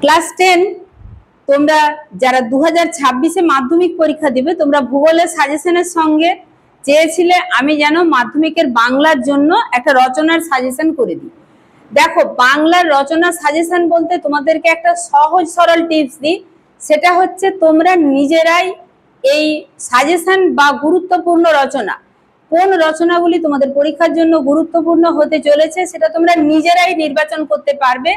Class 10 তোমরা যারা 2026-এ মাধ্যমিক পরীক্ষা দিবে, তোমরা ভূগোলের সাজেশনের সঙ্গে চেয়েছিলে আমি যেন মাধ্যমিকের বাংলার জন্য একটা রচনার সাজেশন করে দিই। দেখো, বাংলার রচনার সাজেশন বলতে তোমাদেরকে একটা সহজ সরল টিপস দিই, সেটা হচ্ছে তোমরা নিজেরাই এই সাজেশন বা গুরুত্বপূর্ণ রচনা, কোন রচনাগুলি তোমাদের পরীক্ষার জন্য গুরুত্বপূর্ণ হতে চলেছে সেটা তোমরা নিজেরাই নির্বাচন করতে পারবে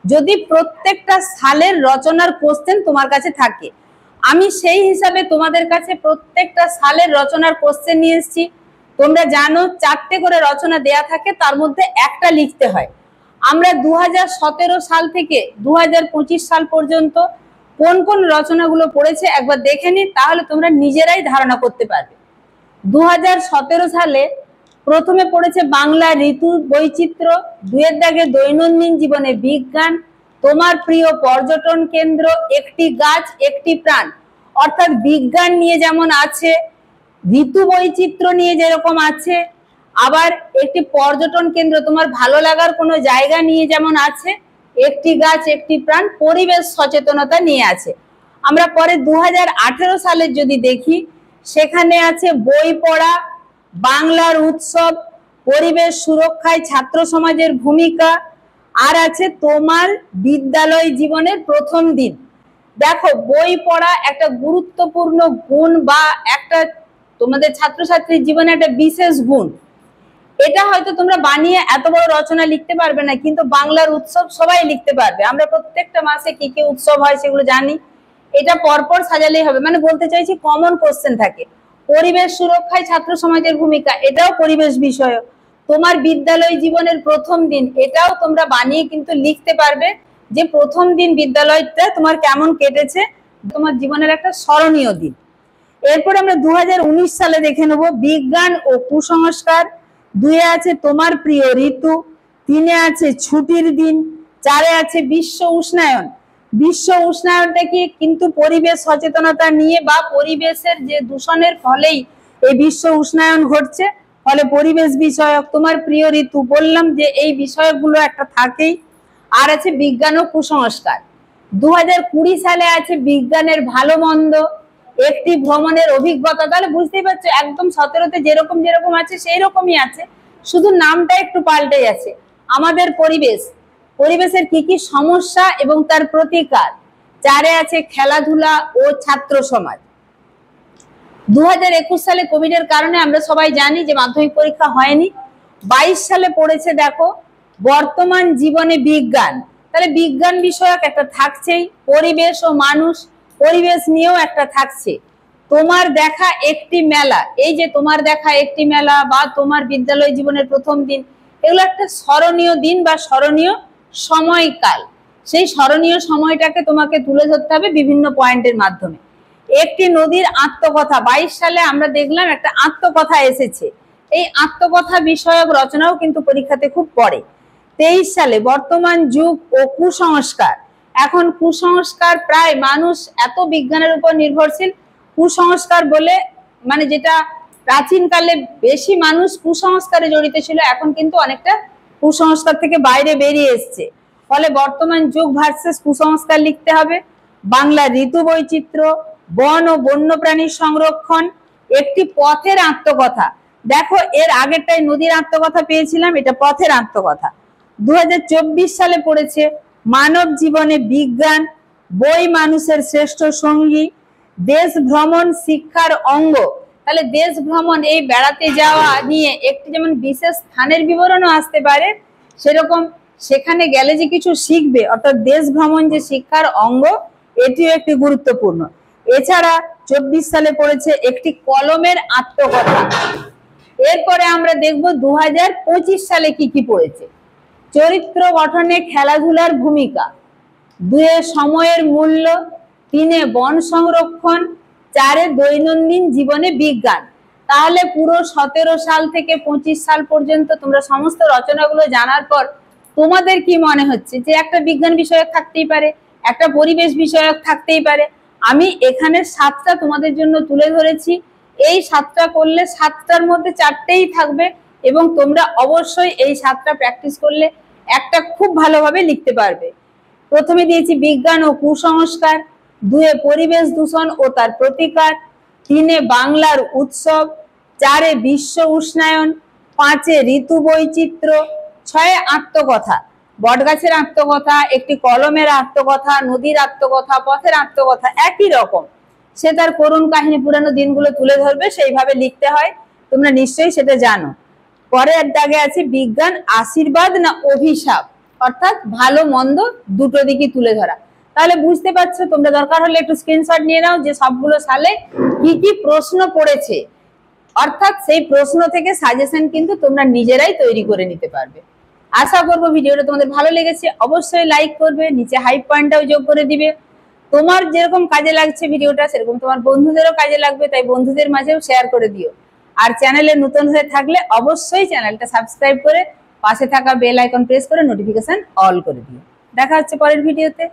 যদি প্রত্যেকটা সালের রচনার কোশ্চেন তোমার কাছে থাকে। আমি সেই হিসাবে তোমাদের কাছে প্রত্যেকটা সালের রচনার কোশ্চেন নিয়ে এসেছি। তোমরা জানো 4টে করে রচনা দেয়া থাকে, তার মধ্যে একটা লিখতে হয়। আমরা 2017 সাল থেকে 2025 সাল পর্যন্ত কোন কোন রচনাগুলো পড়েছে একবার দেখে নি, তাহলে তোমরা নিজেরাই ধারণা করতে পারবে। 2017 সালে প্রথমে পড়েছে বাংলা ঋতু বৈচিত্র্য, 2 দাগে দৈনন্দিন জীবনে বিজ্ঞান, তোমার প্রিয় পর্যটন কেন্দ্র, একটি গাছ একটি প্রাণ। অর্থাৎ বিজ্ঞান নিয়ে যেমন আছে, ঋতু বৈচিত্র্য নিয়ে যেরকম আছে, আবার একটি পর্যটন কেন্দ্র তোমার ভালো লাগার কোনো জায়গা নিয়ে যেমন আছে, একটি গাছ একটি প্রাণ পরিবেশ সচেতনতা নিয়ে আছে। আমরা পরে 2018 সালের যদি দেখি, সেখানে আছে বই পড়া, বাংলার উৎসব, পরিবেশ সুরক্ষায় ছাত্র সমাজের ভূমিকা, আর আছে তোমার বিদ্যালয় জীবনের প্রথম দিন। দেখো, বই পড়া একটা গুরুত্বপূর্ণ গুণ বা একটা তোমাদের ছাত্রছাত্রীর জীবনে একটা বিশেষ গুণ। এটা হয়তো তোমরা বানিয়ে এত বড় রচনা লিখতে পারবে না, কিন্তু বাংলার উৎসব সবাই লিখতে পারবে। আমরা প্রত্যেকটা মাসে কি কি উৎসব হয় সেগুলো জানি, এটা পরপর সাজালেই হবে। মানে বলতে চাইছি কমন কোশ্চেন থাকে। পরিবেশ সুরক্ষায় ছাত্র সমাজের ভূমিকা, এটাও পরিবেশ বিষয়ক। তোমার বিদ্যালয় জীবনের প্রথম দিন, এটাও তোমরা বানিয়ে কিন্তু লিখতে পারবে যে প্রথম দিন বিদ্যালয়টা তোমার কেমন কেটেছে, তোমার জীবনের একটা স্মরণীয় দিন। এরপর আমরা 2019 সালে দেখে নেব বিজ্ঞান ও কুসংস্কার, 2-এ আছে তোমার প্রিয় ঋতু, 3-এ আছে ছুটির দিন, 4-এ আছে বিশ্ব উষ্ণায়ন। বিশ্ব উষ্ণায়নটা কি কিন্তু পরিবেশ সচেতনতা নিয়ে বা পরিবেশের যে দূষণের ফলেই এই বিশ্ব উষ্ণায়ন ঘটছে, ফলে পরিবেশ বিষয়ক। তোমার প্রিয় ঋতু বললাম যে এই বিষয়গুলো একটা থাকেই। আর আছে বিজ্ঞান ও কুসংস্কার। 2020 সালে আছে বিজ্ঞানের ভালো মন্দ, একটি ভ্রমণের অভিজ্ঞতা। তাহলে বুঝতেই পারছো একদম 17-তে যেরকম যেরকম আছে সেই রকমই আছে, শুধু নামটা একটু পাল্টে আছে। আমাদের পরিবেশ, পরিবেশের কি কি সমস্যা এবং তার প্রতিকার। 4-এ আছে খেলাধুলা ও ছাত্র সমাজ। 2021 সালে কোভিডের কারণে আমরা সবাই জানি যে মাধ্যমিক পরীক্ষা হয়নি। 22 সালে পড়েছে দেখো বর্তমান জীবনে বিজ্ঞান, তাহলে বিজ্ঞান বিষয়ক একটা থাকছেই। পরিবেশ ও মানুষ, পরিবেশ নিয়েও একটা থাকছে। তোমার দেখা একটি মেলা, এই যে তোমার দেখা একটি মেলা বা তোমার বিদ্যালয় জীবনের প্রথম দিন, এগুলো একটা স্মরণীয় দিন বা স্মরণীয় সময়কাল। সেই স্মরণীয় সময়টাকে তোমাকে তুলে ধরতে হবে বিভিন্ন পয়েন্টের মাধ্যমে। একটি নদীর আত্মকথা, 22 সালে আমরা দেখলাম একটা আত্মকথা এসেছে। এই আত্মকথা বিষয়ক রচনাও কিন্তু পরীক্ষাতে খুব পড়ে। 23 সালে বর্তমান যুগ ও কুসংস্কার। এখন কুসংস্কার প্রায় মানুষ এত বিজ্ঞানের উপর নির্ভরশীল, কুসংস্কার বলে মানে যেটা প্রাচীনকালে বেশি মানুষ কুসংস্কারে জড়িত ছিল, এখন কিন্তু অনেকটা কুসংস্কার থেকে বাইরে বেরিয়ে এসছে। ফলে বর্তমান যুগ ভার্সেস কুসংস্কার লিখতে হবে। বাংলা ঋতু বৈচিত্র্য, বন ও বন্যপ্রাণীর সংরক্ষণ, একটি পথের আত্মকথা। দেখো, এর আগেরটাই নদীর আত্মকথা পেয়েছিলাম, এটা পথের আত্মকথা। 2024 সালে পড়েছে মানব জীবনে বিজ্ঞান, বই মানুষের শ্রেষ্ঠ সঙ্গী, দেশ ভ্রমণ শিক্ষার অঙ্গ। তাহলে দেশ ভ্রমণ, এই বেড়াতে যাওয়া নিয়ে একটি যেমন বিশেষ স্থানের বিবরণও আসতে পারে, সেরকম সেখানে গেলে যে কিছু শিখবে, অর্থাৎ দেশ ভ্রমণ যে শিক্ষার অঙ্গ, এটিও একটি গুরুত্বপূর্ণ। এছাড়া 24 সালে পড়েছে একটি কলমের আত্মকথা। এরপরে আমরা দেখব 2025 সালে কি কি পড়েছে। চরিত্র গঠনে খেলাধুলার ভূমিকা, 2-এ সময়ের মূল্য, 3-এ বন সংরক্ষণ, 4-এ দৈনন্দিন জীবনে বিজ্ঞান। তাহলে পুরো 17 সাল থেকে 25 সাল পর্যন্ত তোমরা সমস্ত রচনাগুলো জানার পর তোমাদের কি মনে হচ্ছে যে একটা বিজ্ঞান বিষয়ক থাকতেই পারে, একটা পরিবেশ বিষয়ক থাকতেই পারে। আমি এখানে 7টা তোমাদের জন্য তুলে ধরেছি। এই 7টা করলে 7টার মধ্যে 4টেই থাকবে এবং তোমরা অবশ্যই এই 7টা প্র্যাকটিস করলে একটা খুব ভালোভাবে লিখতে পারবে। প্রথমে দিয়েছি বিজ্ঞান ও কুসংস্কার, 2 পরিবেশ দূষণ ও তার প্রতিকার, 3 বাংলার উৎসব, 4 বিশ্ব উষ্ণায়ন, 5 ঋতু বৈচিত্র্য, 6 আত্মকথা, বটগাছের আত্মকথা, একটি কলমের আত্মকথা, নদীর আত্মকথা, পথের আত্মকথা, একই রকম। সে তার করুণ কাহিনী পুরানো দিনগুলো তুলে ধরবে, সেইভাবে লিখতে হয়, তোমরা নিশ্চয়ই সেটা জানো। পরের দাগে আছে বিজ্ঞান আশীর্বাদ না অভিশাপ, অর্থাৎ ভালো মন্দ দুটো দিকই তুলে ধরা। তাহলে বুঝতে পারছো, তোমরা দরকার হলে একটু স্ক্রিনশট নিয়ে নাও যে সবগুলো সালে কি কি প্রশ্ন পড়েছে, অর্থাৎ সেই প্রশ্ন থেকে সাজেশন কিন্তু তোমরা নিজেরাই তৈরি করে নিতে পারবে। আশা করবো ভিডিওটা তোমাদের ভালো লেগেছে, অবশ্যই লাইক করবে, নিচে হাইপ পয়েন্টটাও যোগ করে দিবে। তোমার যেরকম কাজে লাগছে ভিডিওটা, সেরকম তোমার বন্ধুদেরও কাজে লাগবে, তাই বন্ধুদের মাঝেও শেয়ার করে দিও। আর চ্যানেলে নতুন হয়ে থাকলে অবশ্যই চ্যানেলটা সাবস্ক্রাইব করে পাশে থাকা বেল আইকন প্রেস করে নোটিফিকেশন অল করে দিও। দেখা হচ্ছে পরের ভিডিওতে।